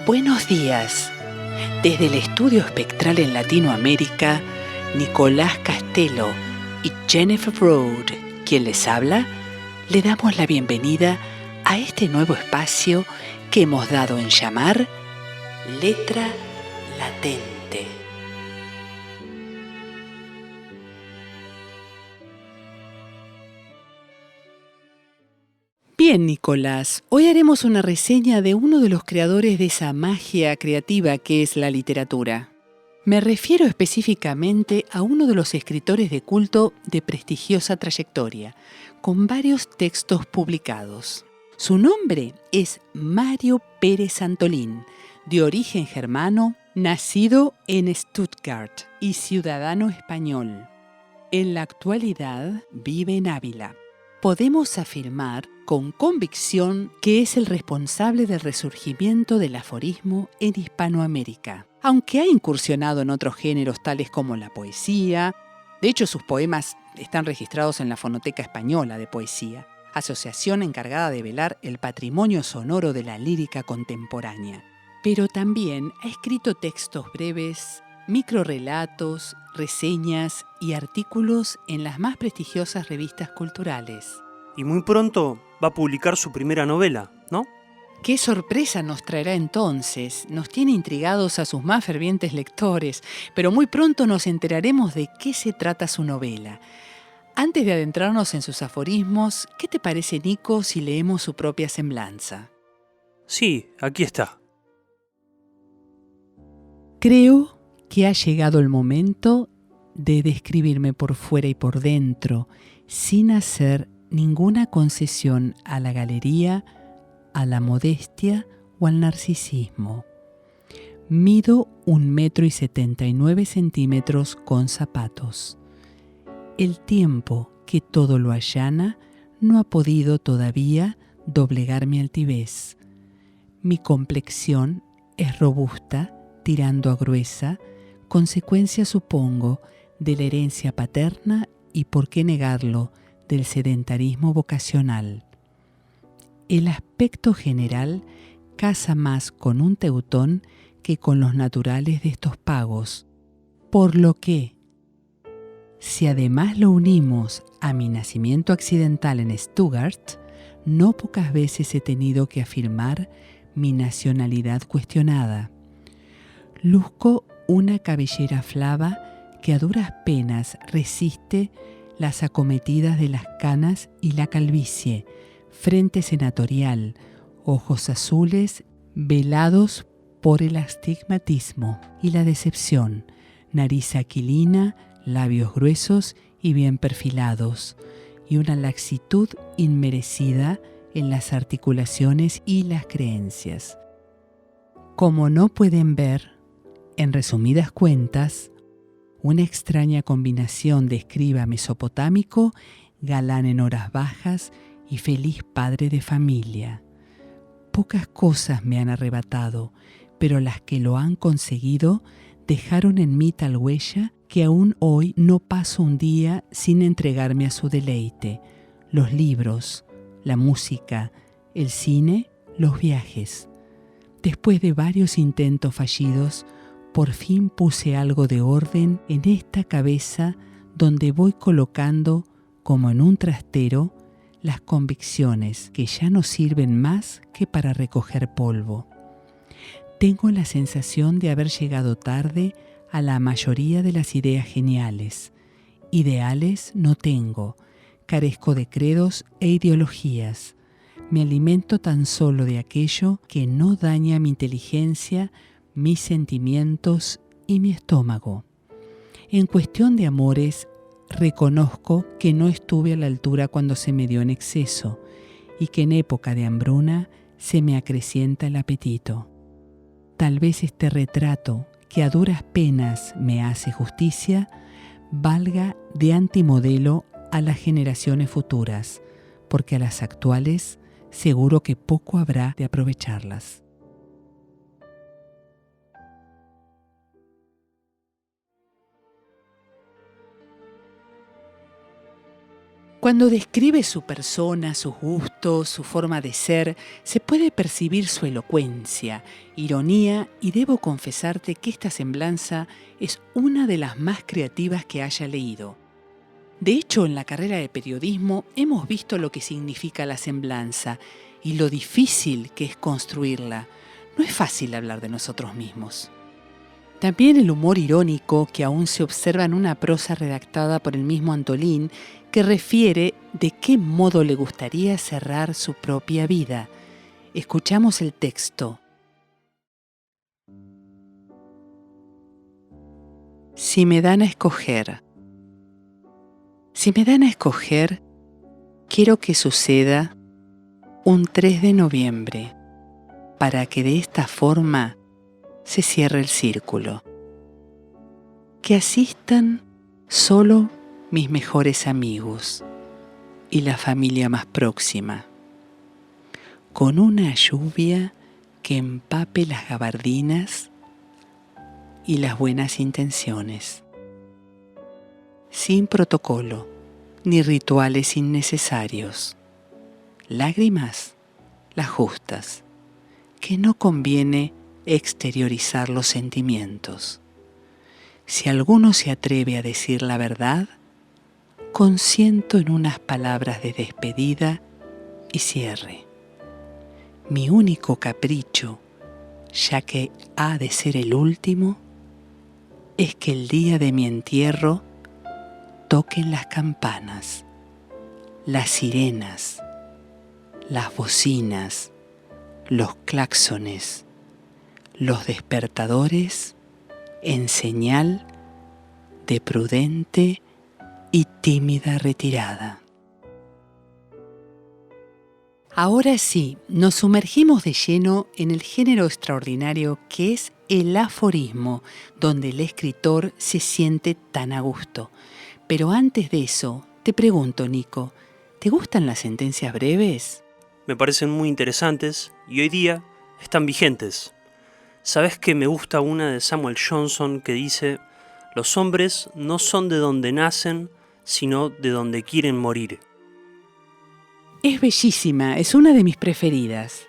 Buenos días. Desde el estudio espectral en Latinoamérica, Nicolás Castelo y Jennifer Broad, quien les habla, le damos la bienvenida a este nuevo espacio que hemos dado en llamar Letra Latente. Bien, Nicolás, hoy haremos una reseña de uno de los creadores de esa magia creativa que es la literatura. Me refiero específicamente a uno de los escritores de culto de prestigiosa trayectoria, con varios textos publicados. Su nombre es Mario Pérez Antolín, de origen germano, nacido en Stuttgart y ciudadano español. En la actualidad vive en Ávila. Podemos afirmar con convicción que es el responsable del resurgimiento del aforismo en Hispanoamérica, aunque ha incursionado en otros géneros tales como la poesía. De hecho, sus poemas están registrados en la Fonoteca Española de Poesía, asociación encargada de velar el patrimonio sonoro de la lírica contemporánea. Pero también ha escrito textos breves, microrrelatos, reseñas y artículos en las más prestigiosas revistas culturales. Y muy pronto va a publicar su primera novela, ¿no? ¿Qué sorpresa nos traerá entonces? Nos tiene intrigados a sus más fervientes lectores, pero muy pronto nos enteraremos de qué se trata su novela. Antes de adentrarnos en sus aforismos, ¿qué te parece, Nico, si leemos su propia semblanza? Sí, aquí está. Creo que ha llegado el momento de describirme por fuera y por dentro, sin hacer ninguna concesión a la galería, a la modestia o al narcisismo. Mido 1,79 m con zapatos. El tiempo que todo lo allana no ha podido todavía doblegar mi altivez. Mi complexión es robusta, tirando a gruesa, consecuencia, supongo, de la herencia paterna y, por qué negarlo, del sedentarismo vocacional. El aspecto general casa más con un teutón que con los naturales de estos pagos, por lo que, si además lo unimos a mi nacimiento accidental en Stuttgart, no pocas veces he tenido que afirmar mi nacionalidad cuestionada. Luzco una cabellera flava que a duras penas resiste las acometidas de las canas y la calvicie, frente senatorial, ojos azules velados por el astigmatismo y la decepción, nariz aquilina, labios gruesos y bien perfilados, y una laxitud inmerecida en las articulaciones y las creencias. Como no pueden ver, en resumidas cuentas, una extraña combinación de escriba mesopotámico, galán en horas bajas y feliz padre de familia. Pocas cosas me han arrebatado, pero las que lo han conseguido dejaron en mí tal huella que aún hoy no paso un día sin entregarme a su deleite: los libros, la música, el cine, los viajes. Después de varios intentos fallidos, por fin puse algo de orden en esta cabeza donde voy colocando, como en un trastero, las convicciones que ya no sirven más que para recoger polvo. Tengo la sensación de haber llegado tarde a la mayoría de las ideas geniales. Ideales no tengo, carezco de credos e ideologías. Me alimento tan solo de aquello que no daña mi inteligencia, mis sentimientos y mi estómago. En cuestión de amores, reconozco que no estuve a la altura cuando se me dio en exceso y que en época de hambruna se me acrecienta el apetito. Tal vez este retrato, que a duras penas me hace justicia, valga de antimodelo a las generaciones futuras, porque a las actuales seguro que poco habrá de aprovecharlas. Cuando describe su persona, sus gustos, su forma de ser, se puede percibir su elocuencia, ironía y debo confesarte que esta semblanza es una de las más creativas que haya leído. De hecho, en la carrera de periodismo hemos visto lo que significa la semblanza y lo difícil que es construirla. No es fácil hablar de nosotros mismos. También el humor irónico que aún se observa en una prosa redactada por el mismo Antolín, que refiere de qué modo le gustaría cerrar su propia vida. Escuchamos el texto. Si me dan a escoger. Si me dan a escoger, quiero que suceda un 3 de noviembre, para que de esta forma se cierre el círculo. Que asistan solo mis mejores amigos y la familia más próxima, con una lluvia que empape las gabardinas y las buenas intenciones, sin protocolo ni rituales innecesarios, lágrimas las justas, que no conviene exteriorizar los sentimientos. Si alguno se atreve a decir la verdad, consiento en unas palabras de despedida y cierre. Mi único capricho, ya que ha de ser el último, es que el día de mi entierro toquen las campanas, las sirenas, las bocinas, los claxones, los despertadores en señal de prudente y tímida retirada. Ahora sí, nos sumergimos de lleno en el género extraordinario que es el aforismo, donde el escritor se siente tan a gusto. Pero antes de eso, te pregunto, Nico, ¿te gustan las sentencias breves? Me parecen muy interesantes y hoy día están vigentes. ¿Sabes que me gusta una de Samuel Johnson que dice: los hombres no son de donde nacen, sino de donde quieren morir? Es bellísima, es una de mis preferidas.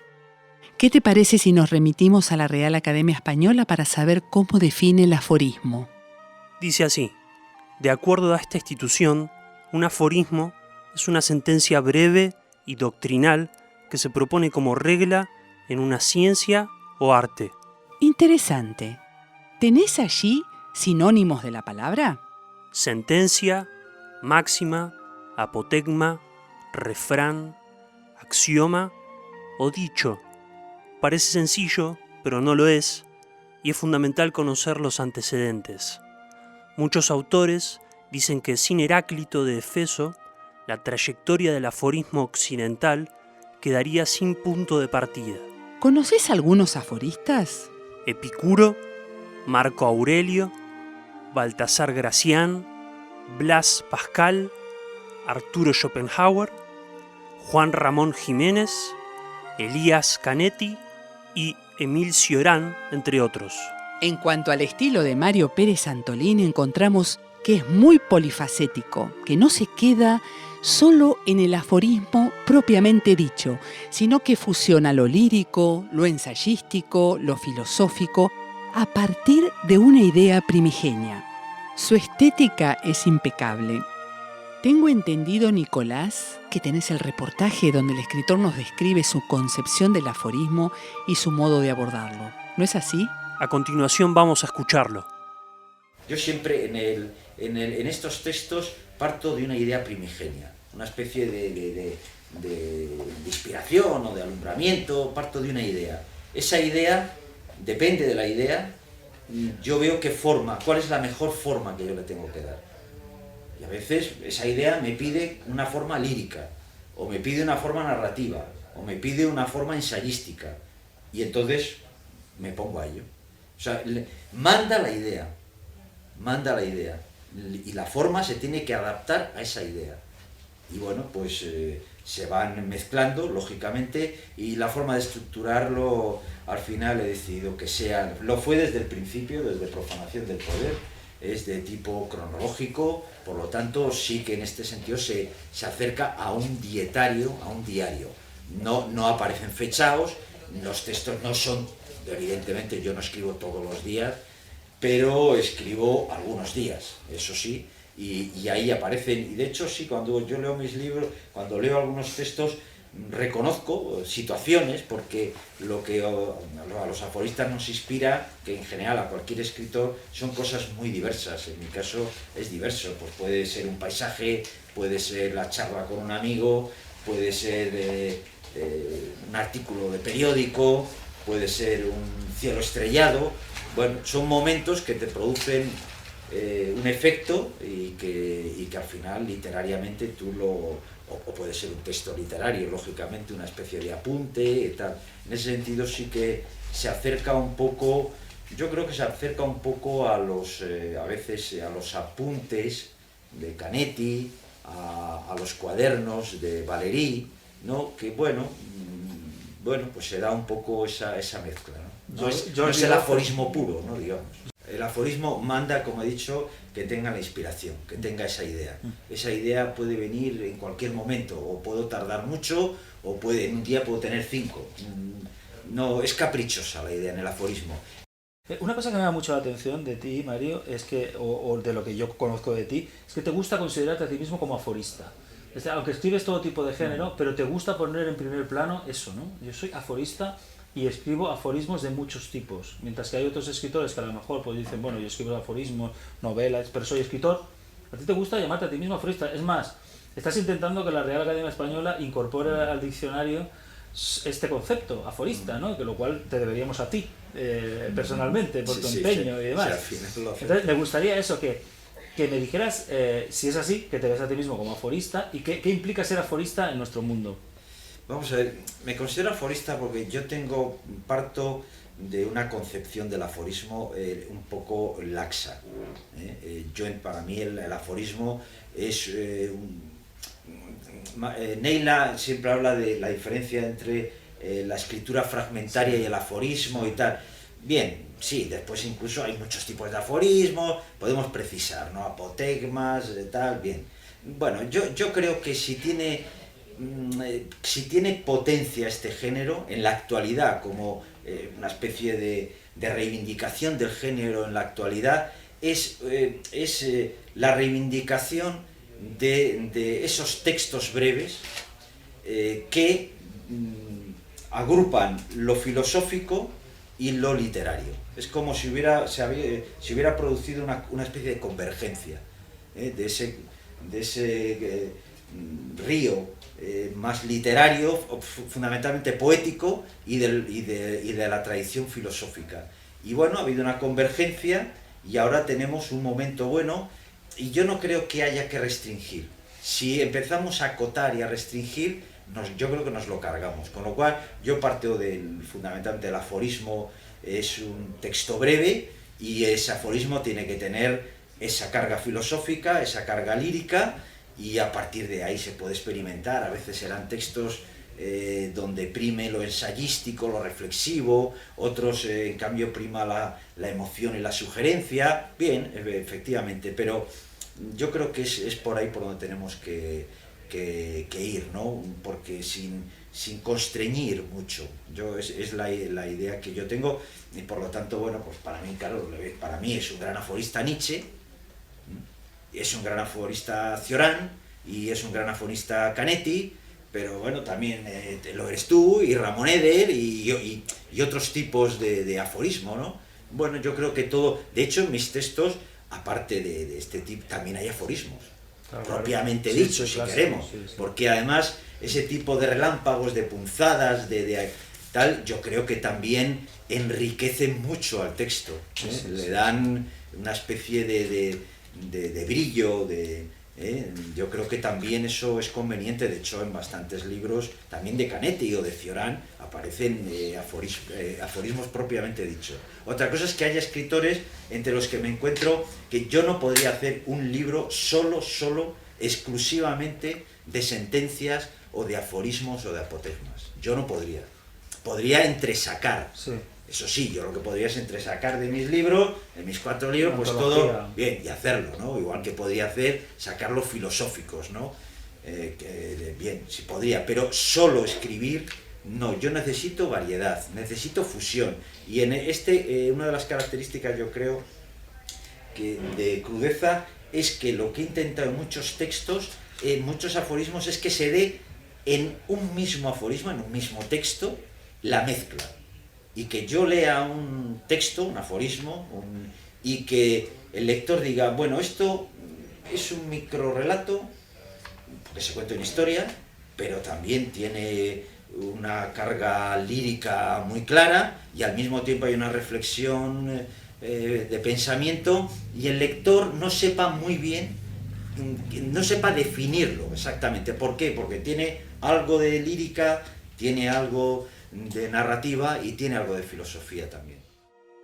¿Qué te parece si nos remitimos a la Real Academia Española para saber cómo define el aforismo? Dice así: de acuerdo a esta institución, un aforismo es una sentencia breve y doctrinal que se propone como regla en una ciencia o arte. Interesante. ¿Tenés allí sinónimos de la palabra? Sentencia, máxima, apotegma, refrán, axioma o dicho. Parece sencillo, pero no lo es, y es fundamental conocer los antecedentes. Muchos autores dicen que sin Heráclito de Éfeso, la trayectoria del aforismo occidental quedaría sin punto de partida. ¿Conocés algunos aforistas? Epicuro, Marco Aurelio, Baltasar Gracián, Blas Pascal, Arturo Schopenhauer, Juan Ramón Jiménez, Elías Canetti y Emil Cioran, entre otros. En cuanto al estilo de Mario Pérez Antolín, encontramos que es muy polifacético, que no se queda solo en el aforismo propiamente dicho, sino que fusiona lo lírico, lo ensayístico, lo filosófico, a partir de una idea primigenia. Su estética es impecable. Tengo entendido, Nicolás, que tenés el reportaje donde el escritor nos describe su concepción del aforismo y su modo de abordarlo. ¿No es así? A continuación vamos a escucharlo. Yo siempre en estos textos parto de una idea primigenia, una especie de inspiración o de alumbramiento, parto de una idea. Esa idea, depende de la idea, yo veo qué forma, cuál es la mejor forma que yo le tengo que dar. Y a veces esa idea me pide una forma lírica, o me pide una forma narrativa, o me pide una forma ensayística, y entonces me pongo a ello. O sea, manda la idea, y la forma se tiene que adaptar a esa idea. Y bueno, pues se van mezclando, lógicamente, y la forma de estructurarlo, al final he decidido que sea, lo fue desde el principio, desde Profanación del Poder, es de tipo cronológico, por lo tanto sí que en este sentido se acerca a un dietario, a un diario. No aparecen fechados, los textos no son, evidentemente yo no escribo todos los días, pero escribo algunos días, eso sí, y ahí aparecen, y de hecho sí, cuando yo leo mis libros, cuando leo algunos textos, reconozco situaciones, porque lo que a los aforistas nos inspira, que en general a cualquier escritor, son cosas muy diversas. En mi caso es diverso, pues puede ser un paisaje, puede ser la charla con un amigo, puede ser un artículo de periódico, puede ser un cielo estrellado. Bueno, son momentos que te producen un efecto y que al final literariamente tú o puede ser un texto literario, lógicamente una especie de apunte y tal. En ese sentido sí que se acerca un poco, yo creo que se acerca un poco a a veces a los apuntes de Canetti, a los cuadernos de Valéry, ¿no? Que bueno, pues se da un poco esa mezcla, ¿no? No es el aforismo puro, ¿no? Digamos. El aforismo manda, como he dicho, que tenga la inspiración, que tenga esa idea. Esa idea puede venir en cualquier momento, o puedo tardar mucho, o en un día puedo tener 5. No, es caprichosa la idea en el aforismo. Una cosa que me llama mucho la atención de ti, Mario, es que, o de lo que yo conozco de ti, es que te gusta considerarte a ti mismo como aforista. Aunque escribes todo tipo de género, pero te gusta poner en primer plano eso, ¿no? Yo soy aforista y escribo aforismos de muchos tipos, mientras que hay otros escritores que a lo mejor pues dicen, bueno, yo escribo aforismos, novelas, pero soy escritor. A ti te gusta llamarte a ti mismo aforista. Es más, estás intentando que la Real Academia Española incorpore al diccionario este concepto, aforista, ¿no? Que lo cual te deberíamos a ti, personalmente, por tu empeño y demás. Entonces, me gustaría eso, que me dijeras, si es así, que te ves a ti mismo como aforista, y qué implica ser aforista en nuestro mundo. Vamos a ver, me considero aforista porque yo parto de una concepción del aforismo un poco laxa. Para mí el aforismo es... Neila siempre habla de la diferencia entre la escritura fragmentaria y el aforismo y tal. Bien, sí, después incluso hay muchos tipos de aforismos, podemos precisar, ¿no? Apotegmas, tal, bien. Bueno, yo creo que si tiene potencia este género en la actualidad, como una especie de reivindicación del género en la actualidad, es la reivindicación de esos textos breves que agrupan lo filosófico y lo literario. Es como si hubiera producido una especie de convergencia de ese río más literario, fundamentalmente poético, y de la tradición filosófica. Y bueno, ha habido una convergencia y ahora tenemos un momento bueno, y yo no creo que haya que restringir. Si empezamos a acotar y a restringir, yo creo que nos lo cargamos. Con lo cual, yo parto fundamentalmente del aforismo, es un texto breve, y ese aforismo tiene que tener esa carga filosófica, esa carga lírica, y a partir de ahí se puede experimentar. A veces serán textos donde prime lo ensayístico, lo reflexivo, otros en cambio prima la emoción y la sugerencia. Bien, efectivamente, pero yo creo que es por ahí por donde tenemos que ir, ¿no? Porque sin constreñir mucho. Es la idea que yo tengo, y por lo tanto, bueno, pues para mí, claro, para mí es un gran aforista Nietzsche, es un gran aforista Cioran, y es un gran aforista Canetti, pero bueno, también lo eres tú, y Ramón Eder, y otros tipos de aforismo, ¿no? Bueno, yo creo que todo, de hecho en mis textos, aparte de este tipo, también hay aforismos, propiamente dicho, si queremos, porque además ese tipo de relámpagos, de punzadas, de tal, yo creo que también enriquecen mucho al texto, le dan una especie de brillo, yo creo que también eso es conveniente. De hecho, en bastantes libros, también de Canetti o de Cioran, aparecen aforismos propiamente dichos. Otra cosa es que haya escritores entre los que me encuentro que yo no podría hacer un libro solo, exclusivamente de sentencias o de aforismos o de apotegmas. Yo no podría. Podría entresacar. Sí. Eso sí, yo lo que podría es entresacar de mis libros, de mis 4 libros, pues todo bien, y hacerlo, ¿no? Igual que podría hacer, sacar los filosóficos, ¿no? Bien, sí podría, pero solo escribir, no, yo necesito variedad, necesito fusión. Y en una de las características, yo creo, que de Crudeza, es que lo que he intentado en muchos textos, en muchos aforismos, es que se dé en un mismo aforismo, en un mismo texto, la mezcla. Y que yo lea un texto, un aforismo, y que el lector diga, bueno, esto es un microrrelato, porque se cuenta una historia, pero también tiene una carga lírica muy clara, y al mismo tiempo hay una reflexión de pensamiento, y el lector no sepa muy bien, no sepa definirlo exactamente. ¿Por qué? Porque tiene algo de lírica, tiene algo de narrativa y tiene algo de filosofía también.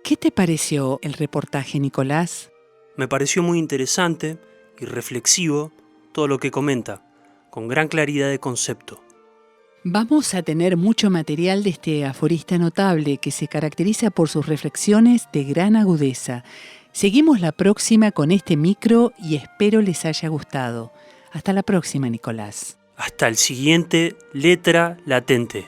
¿Qué te pareció el reportaje, Nicolás? Me pareció muy interesante y reflexivo todo lo que comenta, con gran claridad de concepto. Vamos a tener mucho material de este aforista notable que se caracteriza por sus reflexiones de gran agudeza. Seguimos la próxima con este micro y espero les haya gustado. Hasta la próxima, Nicolás. Hasta el siguiente Letra Latente.